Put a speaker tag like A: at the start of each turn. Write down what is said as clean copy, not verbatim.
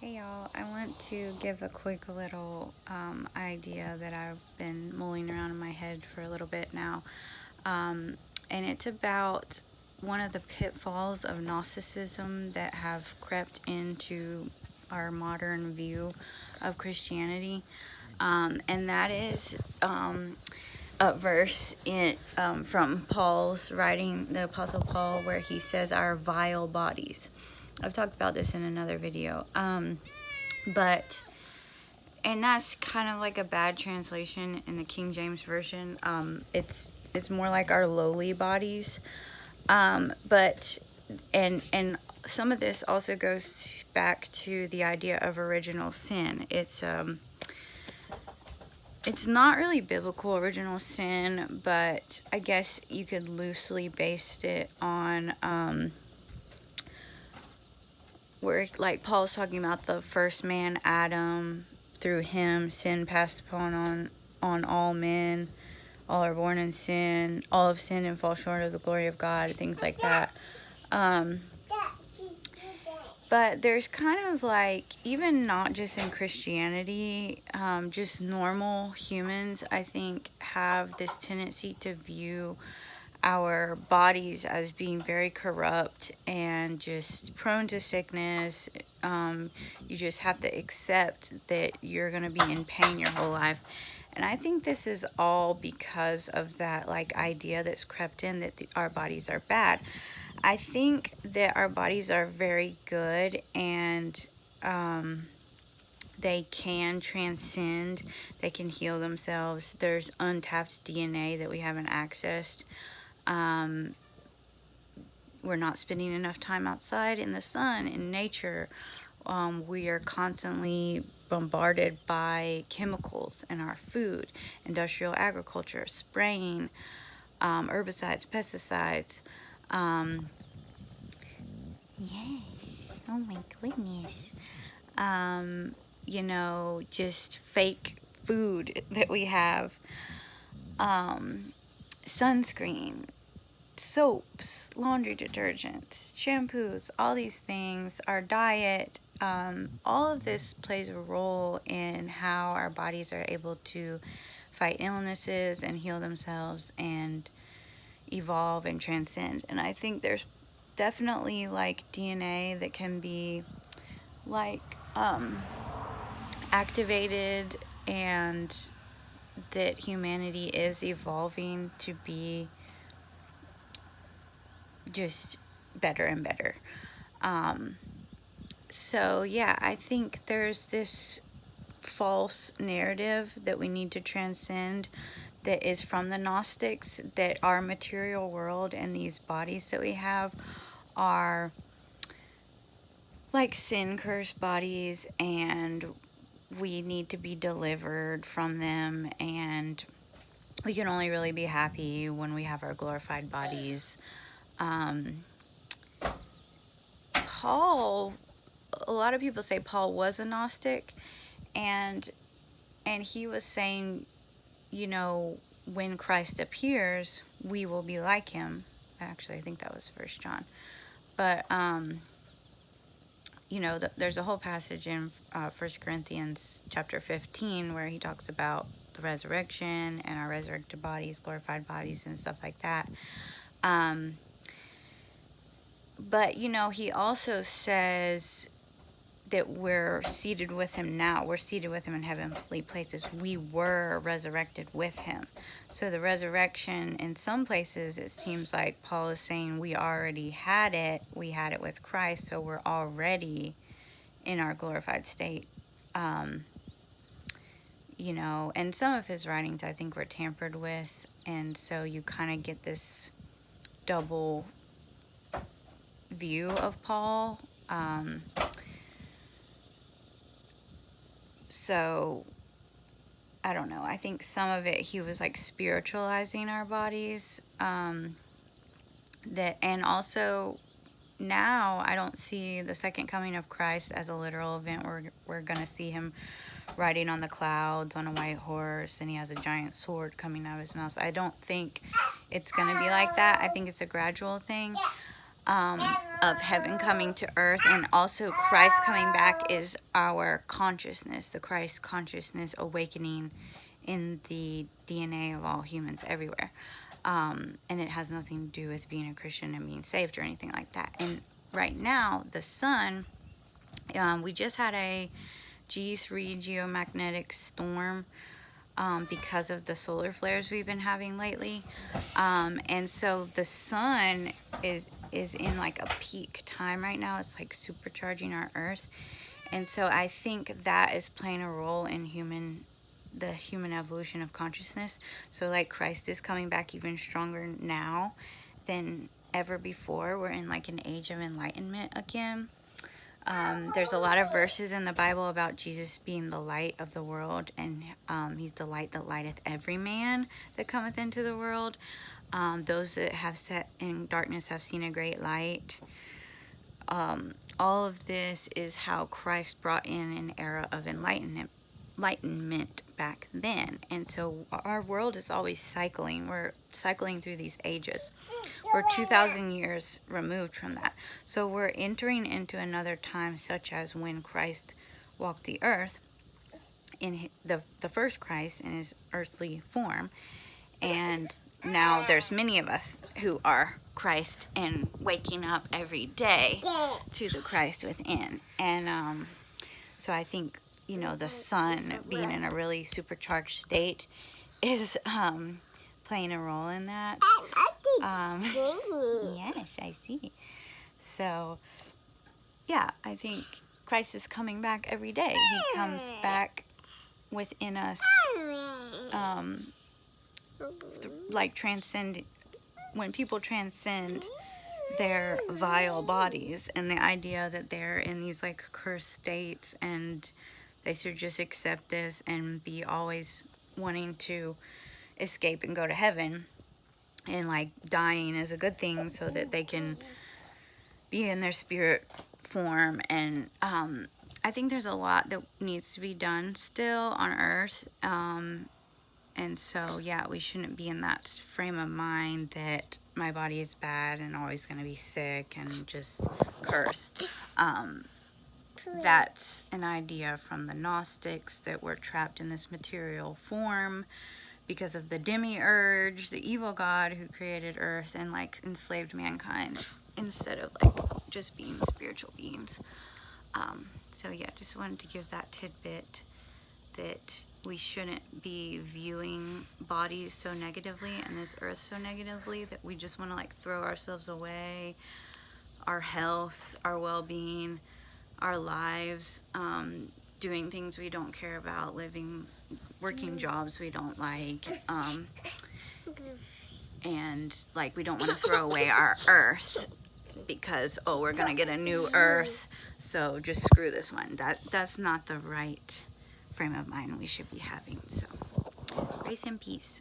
A: Hey y'all, I want to give a quick little idea that I've been mulling around in my head for a little bit now. And it's about one of the pitfalls of Gnosticism that have crept into our modern view of Christianity. And that is a verse from Paul's writing, the Apostle Paul, where he says, "Our vile bodies." I've talked about this in another video. And that's kind of like a bad translation in the King James Version. It's more like our lowly bodies. But some of this also goes back to the idea of original sin. It's not really biblical original sin, but I guess you could loosely base it on where, like, Paul's talking about the first man, Adam. Through him sin passed upon all men. All are born in sin. All have sinned and fall short of the glory of God, things like that. But there's kind of like, even not just in Christianity, just normal humans, I think, have this tendency to view our bodies as being very corrupt and just prone to sickness. You just have to accept that you're going to be in pain your whole life. And I think this is all because of that, like, idea that's crept in that our bodies are bad. I think that our bodies are very good, and they can transcend, they can heal themselves. There's untapped DNA that we haven't accessed. We're not spending enough time outside in the sun, in nature. We are constantly bombarded by chemicals in our food, industrial agriculture, spraying, herbicides, pesticides. Yes, oh my goodness. Just fake food that we have. Sunscreen, soaps, laundry detergents, shampoos, all these things, our diet, all of this plays a role in how our bodies are able to fight illnesses and heal themselves and evolve and transcend. And I think there's definitely like DNA that can be like activated, and that humanity is evolving to be just better and better. So yeah, I think there's this false narrative that we need to transcend that is from the Gnostics, that our material world and these bodies that we have are like sin-cursed bodies, and we need to be delivered from them, and we can only really be happy when we have our glorified bodies. Paul, a lot of people say Paul was a Gnostic, and he was saying, when Christ appears, we will be like him. Actually, I think that was 1 John. But, there's a whole passage in 1 Corinthians chapter 15 where he talks about the resurrection and our resurrected bodies, glorified bodies, and stuff like that. But, he also says that we're seated with him now. We're seated with him in heavenly places. We were resurrected with him. So the resurrection, in some places, it seems like Paul is saying we already had it. We had it with Christ, so we're already in our glorified state. And some of his writings I think were tampered with, and so you kind of get this double view of Paul. So I don't know. I think some of it, he was like spiritualizing our bodies. And also now I don't see the second coming of Christ as a literal event. We're going to see him riding on the clouds on a white horse, and he has a giant sword coming out of his mouth. I don't think it's going to be like that. I think it's a gradual thing. of heaven coming to earth, and also Christ coming back is our consciousness, the Christ consciousness awakening in the DNA of all humans everywhere. And it has nothing to do with being a Christian and being saved or anything like that. And right now, the sun, we just had a G3 geomagnetic storm because of the solar flares we've been having lately. And so the sun is in like a peak time right now. It's like supercharging our earth. And so I think that is playing a role in the human evolution of consciousness. So like Christ is coming back even stronger now than ever before. We're in like an age of enlightenment again. There's a lot of verses in the Bible about Jesus being the light of the world, and he's the light that lighteth every man that cometh into the world. Those that have sat in darkness have seen a great light. All of this is how Christ brought in an era of enlightenment back then. And so our world is always cycling. We're cycling through these ages. We're 2,000 years removed from that. So we're entering into another time, such as when Christ walked the earth, in the first Christ in his earthly form. And now there's many of us who are Christ and waking up every day to the Christ within. And so I think, the sun being in a really supercharged state is playing a role in that. Yes, I see. So, yeah, I think Christ is coming back every day. He comes back within us, like when people transcend their vile bodies and the idea that they're in these like cursed states and they should just accept this and be always wanting to escape and go to heaven, and like dying is a good thing so that they can be in their spirit form. And I think there's a lot that needs to be done still on earth. And so, yeah, we shouldn't be in that frame of mind that my body is bad and always going to be sick and just cursed. That's an idea from the Gnostics, that we're trapped in this material form because of the demiurge, the evil god who created earth and like enslaved mankind instead of like just being spiritual beings. So yeah, just wanted to give that tidbit that we shouldn't be viewing bodies so negatively and this earth so negatively that we just want to like throw ourselves away, our health, our well-being, our lives, doing things we don't care about, working jobs we don't like, and like we don't want to throw away our earth because we're gonna get a new earth, so just screw this one. That's not the right frame of mind we should be having. So grace and peace.